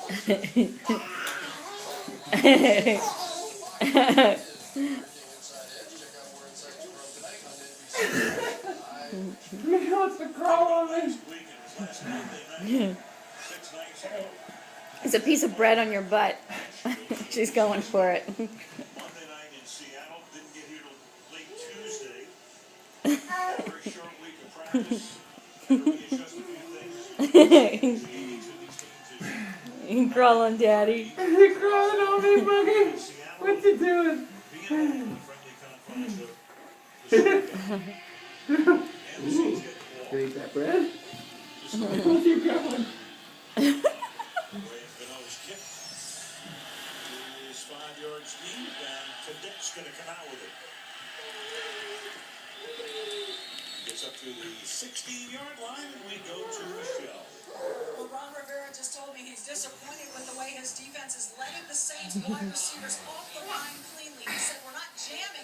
He wants to crawl on me. It's a piece of bread on your butt. She's going for it. Monday night in Seattle, didn't get here till late Tuesday. Had a very short week of practice. Had to readjust a few things. You crawling, Daddy. He's crawling on me, Boogie. What you doing? You eat that bread? What's you going? Is 5 yards deep, and Cadet's going to come out with it. Gets up to the 16-yard line, and we go to Michelle. Well, Ron Rivera just told me he's disappointed with the way his defense is letting the Saints wide receivers off the line cleanly. He said, we're not jamming